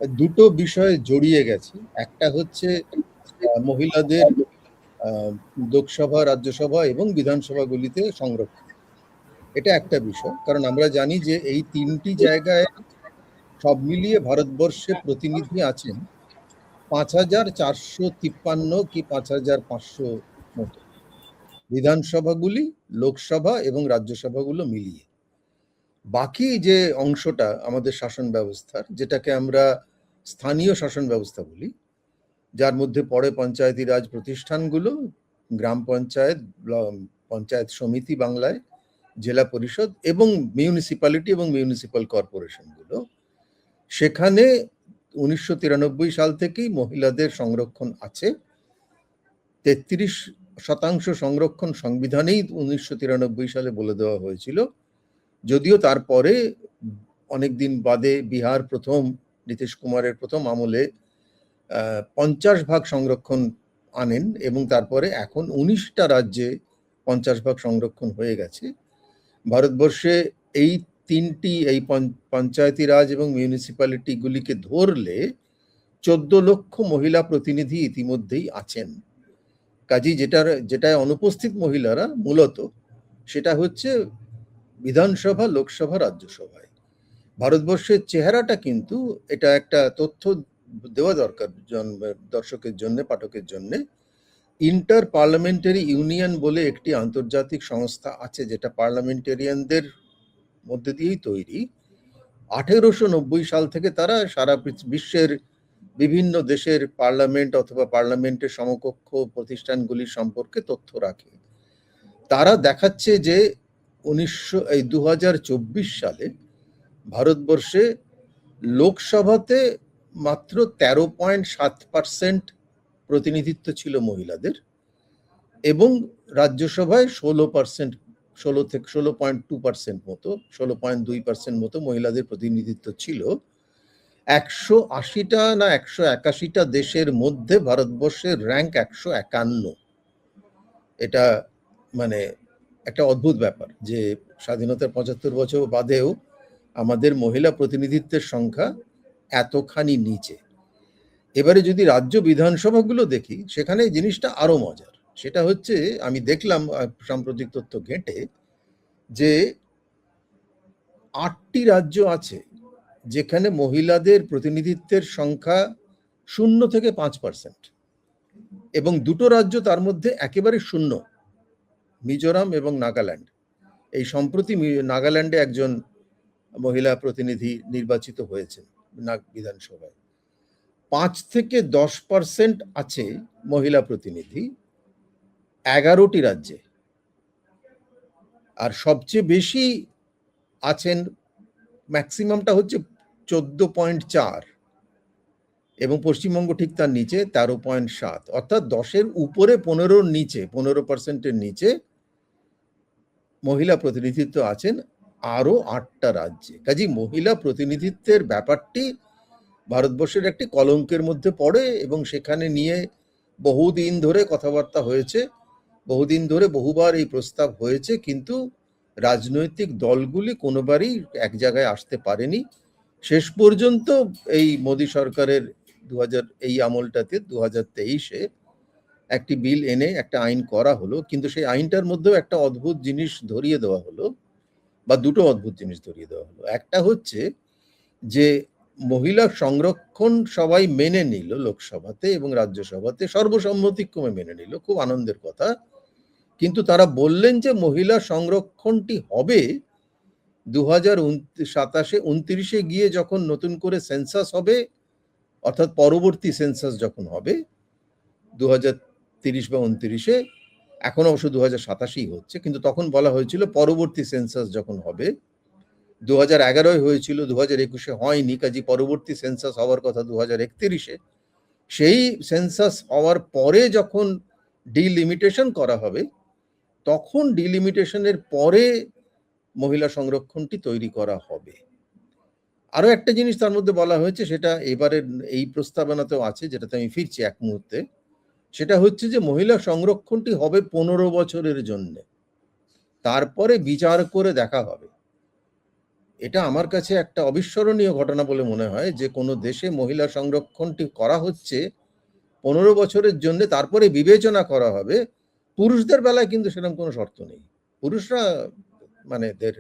দুটো বিষয় জড়িয়ে গেছে। একটা হচ্ছে মহিলাদের লোকসভা, রাজ্যসভা এবং বিধানসভাগুলিতে সংরক্ষণ। এটা একটা বিষয়, কারণ আমরা জানি যে এই তিনটি জায়গায় সব মিলিয়ে ভারতবর্ষে প্রতিনিধি আছেন ৫,৪৫৩ কি ৫,৫০০ মতো, বিধানসভাগুলি, লোকসভা এবং রাজ্যসভাগুলো মিলিয়ে। বাকি যে অংশটা আমাদের শাসন ব্যবস্থার, যেটাকে আমরা স্থানীয় শাসন ব্যবস্থা বলি, যার মধ্যে পড়ে পঞ্চায়েতি রাজ প্রতিষ্ঠানগুলো, গ্রাম পঞ্চায়েত, পঞ্চায়েত সমিতি বাংলায়, জেলা পরিষদ এবং মিউনিসিপ্যালিটি এবং মিউনিসিপ্যাল কর্পোরেশনগুলো, সেখানে ১৯৯৩ সাল থেকেই মহিলাদের সংরক্ষণ আছে। ৩৩% সংরক্ষণ সংবিধানেই ১৯৯৩ সালে বলে দেওয়া হয়েছিল। যদিও তারপরে অনেকদিন বাদে বিহার প্রথম নীতিশ কুমারের প্রথম আমলে ৫০% সংরক্ষণ আনেন এবং তারপরে এখন ১৯টা রাজ্যে ৫০% সংরক্ষণ হয়ে গেছে। ভারতবর্ষে এই তিনটি, এই পঞ্চায়েতি রাজ এবং মিউনিসিপ্যালিটিগুলিকে ধরলে ১৪ লক্ষ মহিলা প্রতিনিধি ইতিমধ্যেই আছেন। কাজেই যেটায় অনুপস্থিত মহিলারা মূলত, সেটা হচ্ছে বিধানসভা, লোকসভা, রাজ্যসভায়। ভারতবর্ষের চেহারাটা কিন্তু, এটা একটা তথ্য দেওয়া দরকার দর্শকের জন্য, পাঠকের জন্য। ইন্টার পার্লামেন্টারি ইউনিয়ন বলে একটি আন্তর্জাতিক সংস্থা আছে, যেটা পার্লামেন্টেরিয়ানদের মধ্যে দিয়েই তৈরি। ১৮৯০ সাল থেকে তারা সারা বিশ্বের বিভিন্ন দেশের পার্লামেন্ট অথবা পার্লামেন্টের সমকক্ষ প্রতিষ্ঠানগুলির সম্পর্কে তথ্য রাখে। তারা দেখাচ্ছে যে ২০২৪ সালে ভারতবর্ষে লোকসভাতে মাত্র ১৩.৭% প্রতিনিধিত্ব ছিল মহিলাদের এবং রাজ্যসভায় ১৬%, ১৬.2% মতো, ১৬.2% মতো মহিলাদের প্রতিনিধিত্ব ছিল। ১৮০টা না ১৮১টা দেশের মধ্যে ভারতবর্ষের র্যাঙ্ক ১৫১। এটা মানে একটা অদ্ভুত ব্যাপার যে স্বাধীনতার ৭৫ বছর বাদেও আমাদের মহিলা প্রতিনিধিত্বের সংখ্যা এতখানি নিচে। এবারে যদি রাজ্য বিধানসভাগুলো দেখি, সেখানে জিনিসটা আরো মজার। সেটা হচ্ছে, আমি দেখলাম সাম্প্রতিক তথ্য ঘেঁটে যে ৮টি রাজ্য আছে যেখানে মহিলাদের প্রতিনিধিত্বের সংখ্যা ০ থেকে ৫%, এবং দুটো রাজ্য তার মধ্যে একেবারে ০, মিজোরাম এবং নাগাল্যান্ড। এই সম্প্রতি নাগাল্যান্ডে একজন মহিলা প্রতিনিধি নির্বাচিত হয়েছে বিধানসভায়। ৫ থেকে ১০% আছে মহিলা প্রতিনিধি ১১টি রাজ্যে, আর সবচেয়ে বেশি আছেন, ম্যাক্সিমামটা হচ্ছে ১৪.৪, এবং পশ্চিমবঙ্গ ঠিক তার নিচে ১৩.৭, অর্থাৎ ১০-এর উপরে ১৫-র নিচে, ১৫%-এর নিচে মহিলা প্রতিনিধিত্ব আছেন আরো ৮টা রাজ্যে। কাজেই মহিলা প্রতিনিধিত্বের ব্যাপারটি ভারতবর্ষের একটি কলঙ্কের মধ্যে পড়ে, এবং সেখানে নিয়ে বহুদিন ধরে কথাবার্তা হয়েছে, বহুদিন ধরে বহুবার এই প্রস্তাব হয়েছে, কিন্তু রাজনৈতিক দলগুলি কোনোবারই এক জায়গায় আসতে পারেনি। শেষ পর্যন্ত এই মোদী সরকারের এই আমলটাতে ২০২৩-এ একটি বিল এনে একটা আইন করা হলো, কিন্তু সেই আইনটার মধ্যেও একটা অদ্ভুত জিনিস ধরিয়ে দেওয়া হলো, বা দুটো অদ্ভুত জিনিস ধরিয়ে দেওয়া হলো। একটা হচ্ছে যে মহিলা সংরক্ষণ সবাই মেনে নিল লোকসভাতে এবং রাজ্যসভাতে, সর্বসম্মতিক্রমে মেনে নিল, খুব আনন্দের কথা। কিন্তু তারা বললেন যে মহিলা সংরক্ষণটি হবে ২০২৭-এ ২৯-এ গিয়ে, যখন নতুন করে সেন্সাস হবে, অর্থাৎ পরবর্তী সেন্সাস যখন হবে ২০৩০ বা ২৯-এ। এখন অবশ্য ২০২৭-ই হচ্ছে, কিন্তু তখন বলা হয়েছিল পরবর্তী সেন্সাস যখন হবে। ২০১১-য় হয়েছিল, ২০২১-এ হয়নি, কাজে পরবর্তী সেন্সাস হওয়ার কথা ২০৩১-এ। সেই সেন্সাস হওয়ার পরে যখন ডিলিমিটেশন করা হবে, তখন ডিলিমিটেশনের পরে মহিলা সংরক্ষণটি তৈরি করা হবে। আরো একটা জিনিস তার মধ্যে বলা হয়েছে, সেটা এবারের এই প্রস্তাবনাতেও আছে, যেটাতে আমি ফিরছি এক মুহূর্তে। সেটা হচ্ছে যে মহিলা সংরক্ষণটি হবে ১৫ বছরের জন্য, তারপরে বিচার করে দেখা হবে। এটা আমার কাছে একটা অবিস্মরণীয় ঘটনা বলে মনে হয় যে কোনো দেশে মহিলা সংরক্ষণটি করা হচ্ছে 15 বছরের জন্য, তারপরে বিবেচনা করা হবে। পুরুষদের বেলায় কিন্তু সেরকম কোনো শর্ত নেই। পুরুষরা মানে এদের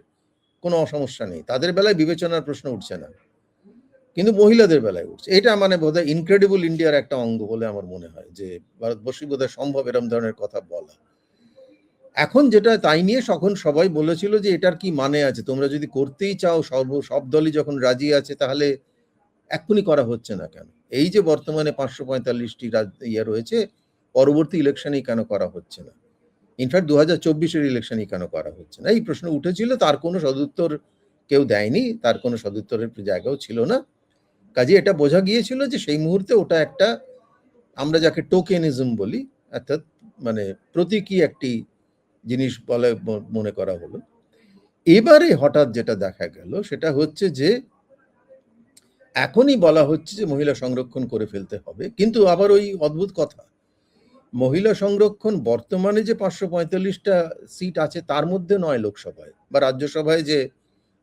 কোনো সমস্যা নেই, তাদের বেলায় বিবেচনার প্রশ্ন উঠছে না, কিন্তু মহিলাদের বেলায় উঠছে। এটা মানে বোধহয় ইনক্রেডিবল ইন্ডিয়ার একটা অঙ্গ বলে আমার মনে হয়, যে ভারতবর্ষে বোধহয় সম্ভব এরম ধরনের কথা বলা। এখন যেটা তাই নিয়ে তখন সবাই বলেছিল যে এটার কি মানে আছে, তোমরা যদি করতেই চাও, সব দলই যখন রাজি আছে, তাহলে এক্ষুনি করা হচ্ছে না কেন? এই যে বর্তমানে 545টি ইয়ে রয়েছে, পরবর্তী ইলেকশনেই কেন করা হচ্ছে না? ইনফ্যাক্ট 2024-এর ইলেকশনেই কেন করা হচ্ছে না? এই প্রশ্ন উঠেছিল, তার কোনো সদুত্তর কেউ দেয়নি, তার কোনো সদুত্তরের জায়গাও ছিল না। কাজে এটা বোঝা গিয়েছিল যে সেই মুহূর্তে ওটা একটা, আমরা যাকে টোকেনিজম বলি, অর্থাৎ মানে প্রতীকী একটি জিনিস বলে মনে করা হলো। এবারে হঠাৎ যেটা দেখা গেল সেটা হচ্ছে যে এখনই বলা হচ্ছে যে মহিলা সংরক্ষণ করে ফেলতে হবে, কিন্তু আবার ওই অদ্ভুত কথা, মহিলা সংরক্ষণ বর্তমানে যে 545টা সিট আছে তার মধ্যে নয়, লোকসভায় বা রাজ্যসভায় যে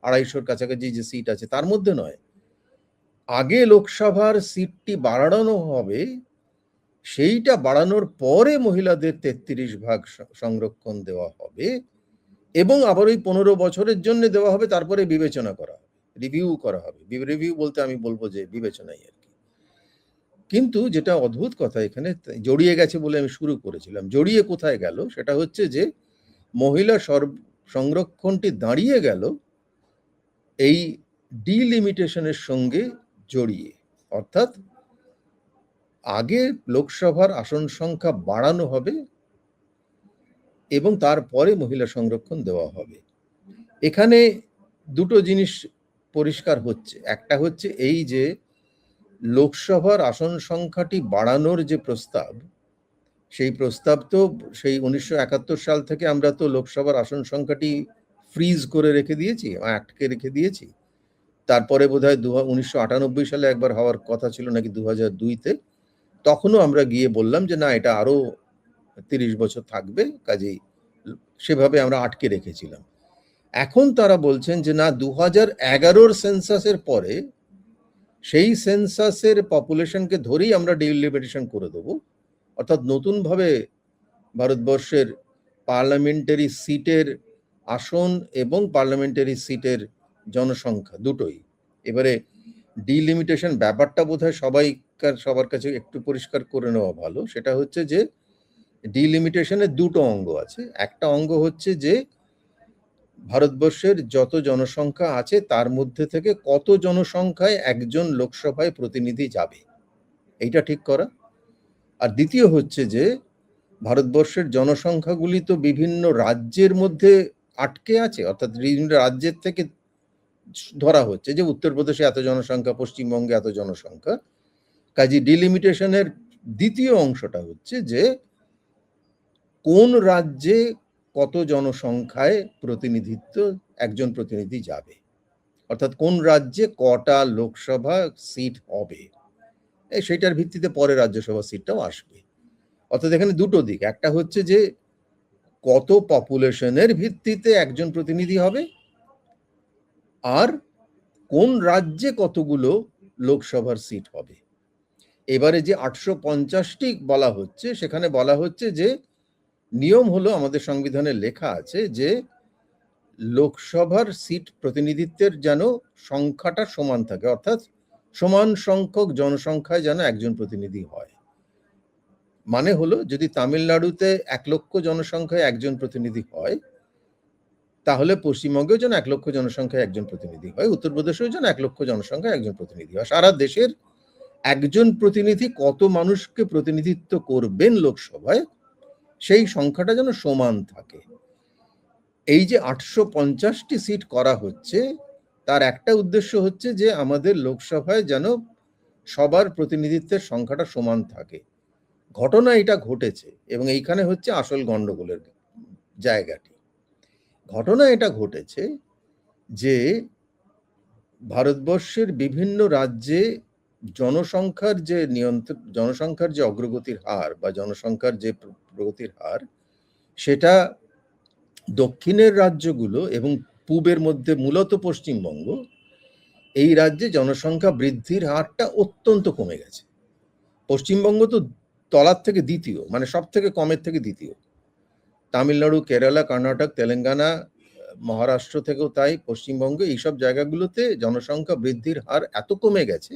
250-র কাছাকাছি যে সিট আছে তার মধ্যে নয়। আগে লোকসভার সিটটি বাড়ানো হবে, সেইটা বাড়ানোর পরে মহিলাদের 33 ভাগ সংরক্ষণ দেওয়া হবে, এবং আবার ওই 15 বছরের জন্য দেওয়া হবে, তারপরে বিবেচনা করা হবে, রিভিউ করা হবে। রিভিউ বলতে আমি বলবো যে বিবেচনাই আর কি। কিন্তু যেটা অদ্ভুত কথা এখানে জড়িয়ে গেছে বলে আমি শুরু করেছিলাম, জড়িয়ে কোথায় গেল সেটা হচ্ছে যে মহিলা সংরক্ষণটি দাঁড়িয়ে গেল এই ডিলিমিটেশনের সঙ্গে জড়িয়ে। অর্থাৎ আগে লোকসভার আসন সংখ্যা বাড়ানো হবে এবং তারপরে মহিলা সংরক্ষণ দেওয়া হবে। এখানে দুটো জিনিস পরিষ্কার হচ্ছে। একটা হচ্ছে এই যে লোকসভার আসন সংখ্যাটি বাড়ানোর যে প্রস্তাব, সেই প্রস্তাব তো সেই 1971 সাল থেকে আমরা তো লোকসভার আসন সংখ্যাটি ফ্রিজ করে রেখে দিয়েছি, আটকে রেখে দিয়েছি। তারপরে বোধহয় 1998 সালে একবার হওয়ার কথা ছিল নাকি 2002-তে, তখনও আমরা গিয়ে বললাম যে না, এটা আরো 30 বছর থাকবে, কাজেই সেভাবে আমরা আটকে রেখেছিলাম। এখন তারা বলছেন যে না, 2011-র সেন্সাসের পরে সেই সেন্সাসের পপুলেশনকে ধরেই আমরা ডিলিমিটেশন করে দেবো, অর্থাৎ নতুনভাবে ভারতবর্ষের পার্লামেন্টারি সিটের আসন এবং পার্লামেন্টারি সিটের জনসংখ্যা দুটোই। এবারে ডিলিমিটেশন ব্যাপারটা বোধহয় সবার কাছে একটু পরিষ্কার করে নেওয়া ভালো। সেটা হচ্ছে যে ডিলিমিটেশনের দুটো অঙ্গ আছে। একটা অঙ্গ হচ্ছে যে ভারতবর্ষের যত জনসংখ্যা আছে তার মধ্যে থেকে কত জনসংখ্যায় একজন লোকসভায় প্রতিনিধি যাবে, এইটা ঠিক করা। আর দ্বিতীয় হচ্ছে যে ভারতবর্ষের জনসংখ্যাগুলি তো বিভিন্ন রাজ্যের মধ্যে আটকে আছে, অর্থাৎ বিভিন্ন রাজ্যের থেকে ধরা হচ্ছে যে উত্তরপ্রদেশে এত জনসংখ্যা, পশ্চিমবঙ্গে এত জনসংখ্যা। কাজে ডিলিমিটেশনের দ্বিতীয় অংশটা হচ্ছে যে কোন রাজ্যে কত জনসংখ্যায় প্রতিনিধিত্ব একজন প্রতিনিধি যাবে, অর্থাৎ কোন রাজ্যে কটা লোকসভা সিট হবে, সেটার ভিত্তিতে পরে রাজ্যসভা সিটটাও আসবে। অর্থাৎ এখানে দুটো দিক, একটা হচ্ছে যে কত পপুলেশনের ভিত্তিতে একজন প্রতিনিধি হবে, আর কোন রাজ্যে কতগুলো লোকসভার সিট হবে। এবারে যে 850টি বলা হচ্ছে, সেখানে বলা হচ্ছে যে নিয়ম হলো, আমাদের সংবিধানে লেখা আছে যে লোকসভার সিট প্রতিনিধিত্বের যেন সংখ্যাটা সমান থাকে, অর্থাৎ সমান সংখ্যক জনসংখ্যায় যেন একজন প্রতিনিধি হয়। মানে হলো, যদি তামিলনাড়ুতে 1 লক্ষ জনসংখ্যায় একজন প্রতিনিধি হয়, তাহলে পশ্চিমবঙ্গেও যেন 1 লক্ষ জনসংখ্যায় একজন প্রতিনিধি হয়, উত্তরপ্রদেশেও যেন 1 লক্ষ জনসংখ্যায় একজন প্রতিনিধি হয়। সারা দেশের একজন প্রতিনিধি কত মানুষকে প্রতিনিধিত্ব করবেন লোকসভায়, সেই সংখ্যাটা যেন সমান থাকে। এই যে 850টি সিট করা হচ্ছে, তার একটা উদ্দেশ্য হচ্ছে যে আমাদের লোকসভায় যেন সবার প্রতিনিধিত্বের সংখ্যাটা সমান থাকে। ঘটনা এটা ঘটেছে, এবং এইখানে হচ্ছে আসল গন্ডগোলের জায়গাটি। ঘটনা এটা ঘটেছে যে ভারতবর্ষের বিভিন্ন রাজ্যে জনসংখ্যার যে অগ্রগতির হার বা জনসংখ্যার যে প্রগতির হার, সেটা দক্ষিণের রাজ্যগুলো এবং পূবের মধ্যে মূলত পশ্চিমবঙ্গ, এই রাজ্যে জনসংখ্যা বৃদ্ধির হারটা অত্যন্ত কমে গেছে। পশ্চিমবঙ্গ তো তলার থেকে দ্বিতীয়, মানে সব থেকে কমের থেকে দ্বিতীয়। তামিলনাড়ু, কেরালা, কর্ণাটক, তেলেঙ্গানা, মহারাষ্ট্র থেকেও তাই, পশ্চিমবঙ্গ, এইসব জায়গাগুলোতে জনসংখ্যা বৃদ্ধির হার এত কমে গেছে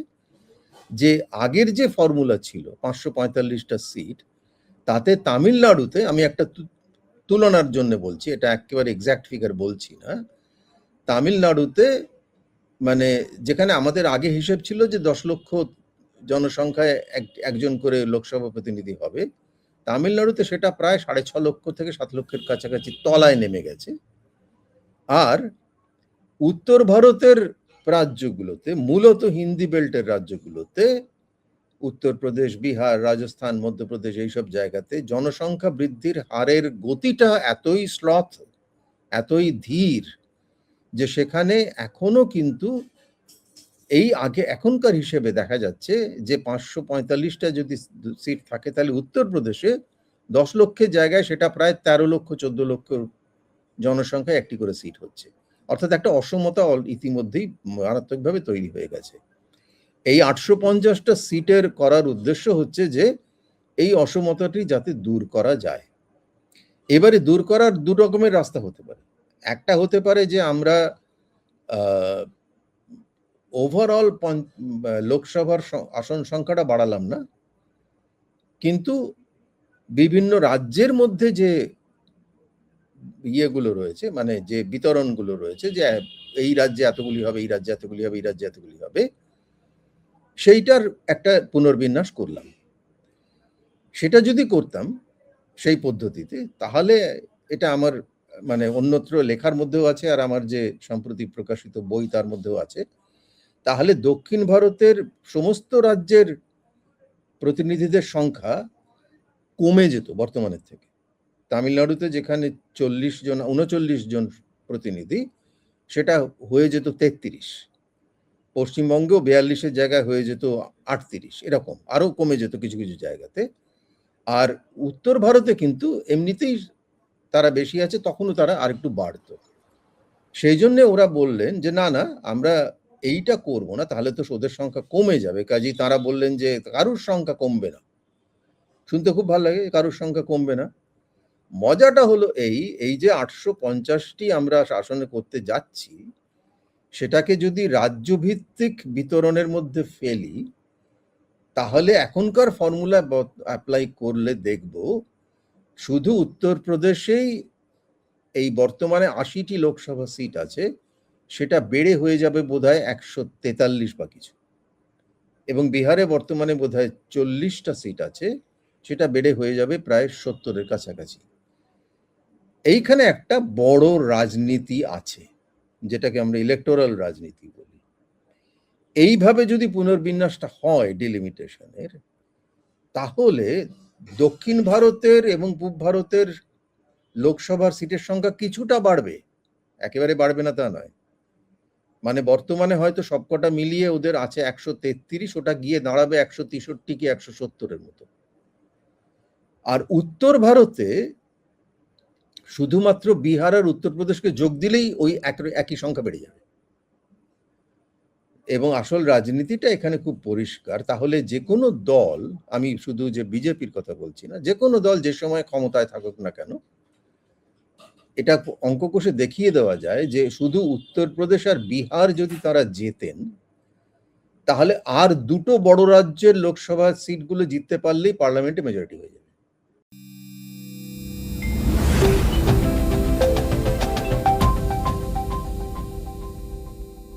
যে আগের যে ফর্মুলা ছিল 545টা সিট, তাতে তামিলনাড়ুতে, আমি একটা তুলনার জন্য বলছি, এটা একেবারে এক্সাক্ট ফিগার বলছি না, তামিলনাড়ুতে মানে যেখানে আমাদের আগে হিসেব ছিল যে 10 লক্ষ জনসংখ্যায় একজন করে লোকসভা প্রতিনিধি হবে, তামিলনাড়ুতে সেটা প্রায় 6.5 লক্ষ থেকে 7 লক্ষের কাছাকাছি তলায় নেমে গেছে। আর উত্তর ভারতের রাজ্যগুলোতে, মূলত হিন্দি বেল্টের রাজ্যগুলোতে, উত্তরপ্রদেশ, বিহার, রাজস্থান, মধ্যপ্রদেশ, এইসব জায়গাতে জনসংখ্যা বৃদ্ধির হারের গতিটা এতই স্লথ, এতই ধীর যে সেখানে এখনো কিন্তু এই আগে এখনকার হিসেবে দেখা যাচ্ছে যে 545টা যদি সিট থাকে, তাহলে উত্তরপ্রদেশে 10 লক্ষের জায়গায় সেটা প্রায় 13 লক্ষ 14 লক্ষ জনসংখ্যায় একটি করে সিট হচ্ছে। অর্থাৎ একটা অসমতা ইতিমধ্যেই মারাত্মকভাবে তৈরি হয়ে গেছে। এই 850টা সিটের করার উদ্দেশ্য হচ্ছে যে এই অসমতাটি যাতে দূর করা যায়। এবারে দূর করার দু রকমের রাস্তা হতে পারে। একটা হতে পারে যে আমরা ওভারঅল লোকসভার আসন সংখ্যাটা বাড়ালাম না, কিন্তু বিভিন্ন রাজ্যের মধ্যে যে ইয়েগুলো রয়েছে, মানে যে বিতরণগুলো রয়েছে, যে এই রাজ্যে এতগুলি হবে, এই রাজ্যে এতগুলি হবে, এই রাজ্যে এতগুলি হবে, সেইটার একটা পুনর্বিন্যাস করলাম। সেটা যদি করতাম সেই পদ্ধতিতে, তাহলে এটা আমার মানে অন্যত্র লেখার মধ্যেও আছে, আর আমার যে সম্প্রতি প্রকাশিত বই তার মধ্যেও আছে, তাহলে দক্ষিণ ভারতের সমস্ত রাজ্যের প্রতিনিধিদের সংখ্যা কমে যেত বর্তমানের থেকে। তামিলনাড়ুতে যেখানে 39 জন প্রতিনিধি, সেটা হয়ে যেত 33, পশ্চিমবঙ্গেও 42-এর জায়গায় হয়ে যেত 38, এরকম আরো কমে যেত কিছু কিছু জায়গাতে। আর উত্তর ভারতে কিন্তু এমনিতেই তারা বেশি আছে, তখনও তারা আরেকটু বাড়তো। সেই জন্য ওরা বললেন যে না না, আমরা এইটা করব না, তাহলে তো ওদের সংখ্যা কমে যাবে। কাজেই তারা বললেন যে কারুর সংখ্যা কমবে না। শুনতে খুব ভালো লাগে, কারুর সংখ্যা কমবে না। মজাটা হলো এই যে 850টি আমরা আসনে করতে যাচ্ছি, সেটাকে যদি রাজ্যভিত্তিক বিতরণের মধ্যে ফেলি, তাহলে এখনকার ফর্মুলা অ্যাপ্লাই করলে দেখব শুধু উত্তরপ্রদেশেই এই বর্তমানে 80টি লোকসভা সিট আছে, সেটা বেড়ে হয়ে যাবে বোধহয় 143 বা কিছু, এবং বিহারে বর্তমানে বোধহয় 40টা সিট আছে, সেটা বেড়ে হয়ে যাবে প্রায় 70-এর কাছাকাছি। এইখানে একটা বড় রাজনীতি আছে, যেটাকে আমরা ইলেকটোরাল রাজনীতি বলি। এইভাবে যদি পুনর্বিন্যাসটা হয় ডিলিমিটেশনের, তাহলে দক্ষিণ ভারতের এবং পূব ভারতের লোকসভার সিটের সংখ্যা কিছুটা বাড়বে, একেবারে বাড়বে না তা নয়। মানে বর্তমানে হয়তো সবকটা মিলিয়ে ওদের আছে 133, ওটা গিয়ে দাঁড়াবে 163 কি 170-এর মতো। আর উত্তর ভারতে শুধুমাত্র বিহার আর উত্তরপ্রদেশকে যোগ দিলেই ওই একই সংখ্যা বেড়ে যাবে। এবং আসল রাজনীতিটা এখানে খুব পরিষ্কার। তাহলে যে কোনো দল, আমি শুধু যে বিজেপির কথা বলছি না, যে কোনো দল যে সময় ক্ষমতায় থাকুক না কেন, এটা অঙ্ক কষে দেখিয়ে দেওয়া যায় যে শুধু উত্তরপ্রদেশ আর বিহার যদি তারা জেতেন, তাহলে আর দুটো বড় রাজ্যের লোকসভা সিটগুলো জিততে পারলেই পার্লামেন্টে মেজরিটি হয়ে যেত।